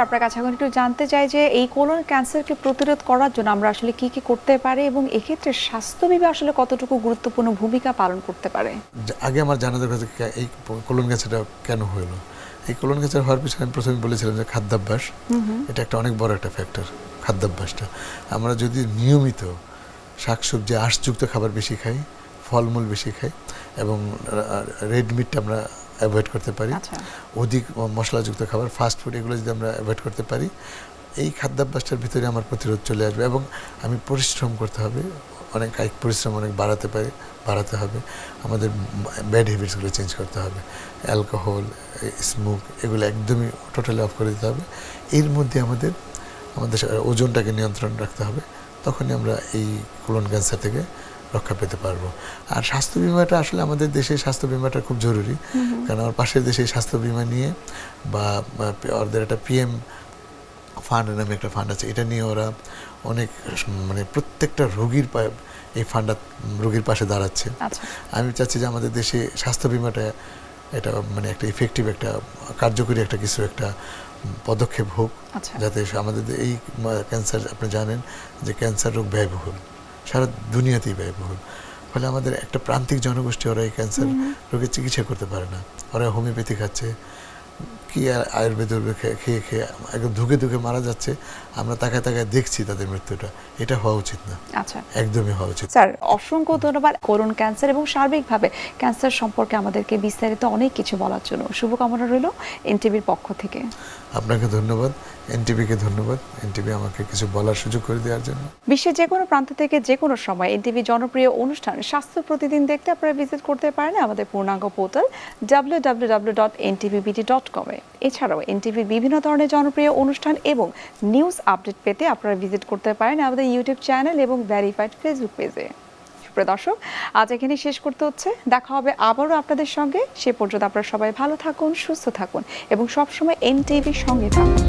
আপনার কাছে এখন একটু জানতে চাই যে এই কোলন ক্যান্সারকে প্রতিরোধ করার জন্য আমরা আসলে কি কি করতে পারি এবং এক্ষেত্রে স্বাস্থ্য বিমা আসলে কতটুকু গুরুত্বপূর্ণ ভূমিকা পালন করতে পারে? আগে আমার জানা দরকার যে এই কোলন ক্যান্সারটা কেন হলো। এই কোলন ক্যান্সার হওয়ার পিছনে আমি প্রথমে বলেছিলাম যে খাদ্যাভ্যাস, এটা একটা অনেক বড় একটা ফ্যাক্টর। খাদ্যাভ্যাসটা আমরা যদি নিয়মিত শাকসবজি আঁশযুক্ত খাবার বেশি খাই, ফলমূল বেশি খাই এবং রেড মিটটা আমরা অ্যাভয়েড করতে পারি, অধিক মশলাযুক্ত খাবার, ফাস্ট ফুড এগুলো যদি আমরা অ্যাভয়েড করতে পারি, এই খাদ্যাভ্যাসটার ভিতরে আমার প্রতিরোধ চলে আসবে। এবং আমি পরিশ্রম করতে হবে, অনেক কায়িক পরিশ্রম অনেক বাড়াতে হবে। আমাদের ব্যাড হ্যাবিটসগুলো চেঞ্জ করতে হবে, অ্যালকোহল, স্মোক এগুলো একদমই টোটালি অফ করে দিতে হবে। এর মধ্যে আমাদের ওজনটাকে নিয়ন্ত্রণ রাখতে হবে, তখনই আমরা এই কোলন ক্যান্সার থেকে রক্ষা পেতে পারবো। আর স্বাস্থ্য বিমাটা আসলে আমাদের দেশে স্বাস্থ্য বিমাটা খুব জরুরি, কারণ আমার পাশের দেশে স্বাস্থ্য বিমা নিয়ে বা ওদের একটা পিএম ফান্ড নামে একটা ফান্ড আছে, এটা নিয়ে ওরা অনেক মানে প্রত্যেকটা রোগীর এই ফান্ডটা রোগীর পাশে দাঁড়াচ্ছে। আমি চাচ্ছি যে আমাদের দেশে স্বাস্থ্য বিমাটা এটা মানে একটা ইফেক্টিভ, একটা কার্যকরী একটা কিছু একটা পদক্ষেপ হোক, যাতে আমাদের এই ক্যান্সার, আপনি জানেন যে ক্যান্সার রোগ ব্যয়বহুল, সারা দুনিয়াতেই ব্যয়বহুল। ফলে আমাদের একটা প্রান্তিক জনগোষ্ঠী ওরা এই ক্যান্সার রোগের চিকিৎসা করতে পারে না, ওরা হোমিওপ্যাথি খাচ্ছে, কি আয়ুর্বেদ খেয়ে খেয়ে একদম ধুকে মারা যাচ্ছে। আমরা তাকায় দেখছি তাদের মৃত্যুটা। এটা হওয়া উচিত না, একদমই হওয়া উচিত। স্যার অসংখ্য ধন্যবাদ কোলন ক্যান্সার এবং সার্বিকভাবে ক্যান্সার সম্পর্কে আমাদেরকে বিস্তারিত অনেক কিছু বলার জন্য। শুভকামনা রইল এনটিভির পক্ষ থেকে। আপনাকে ধন্যবাদ, এনটিভিকে ধন্যবাদ, এনটিভি আমাকে কিছু বলার সুযোগ করে দেওয়ার জন্য। বিশ্বের যে কোনো প্রান্ত থেকে যে কোনো সময় এনটিভি জনপ্রিয় অনুষ্ঠান স্বাস্থ্য প্রতিদিন দেখতে আপনারা ভিজিট করতে পারেন আমাদের পূর্ণাঙ্গ পোর্টাল www.ntvbt.com এ। এছাড়াও এনটিভির বিভিন্ন ধরনের জনপ্রিয় অনুষ্ঠান এবং নিউজ আপডেট পেতে আপনারা ভিজিট করতে পারেন আমাদের ইউটিউব চ্যানেল এবং ভেরিফাইড ফেসবুক পেজে। সুপ্রিয় দর্শক, আজ এখানে শেষ করতে হচ্ছে। দেখা হবে আবারও আপনাদের সঙ্গে। সে পর্যন্ত আপনারা সবাই ভালো থাকুন, সুস্থ থাকুন এবং সবসময় এনটিভির সঙ্গে থাকুন।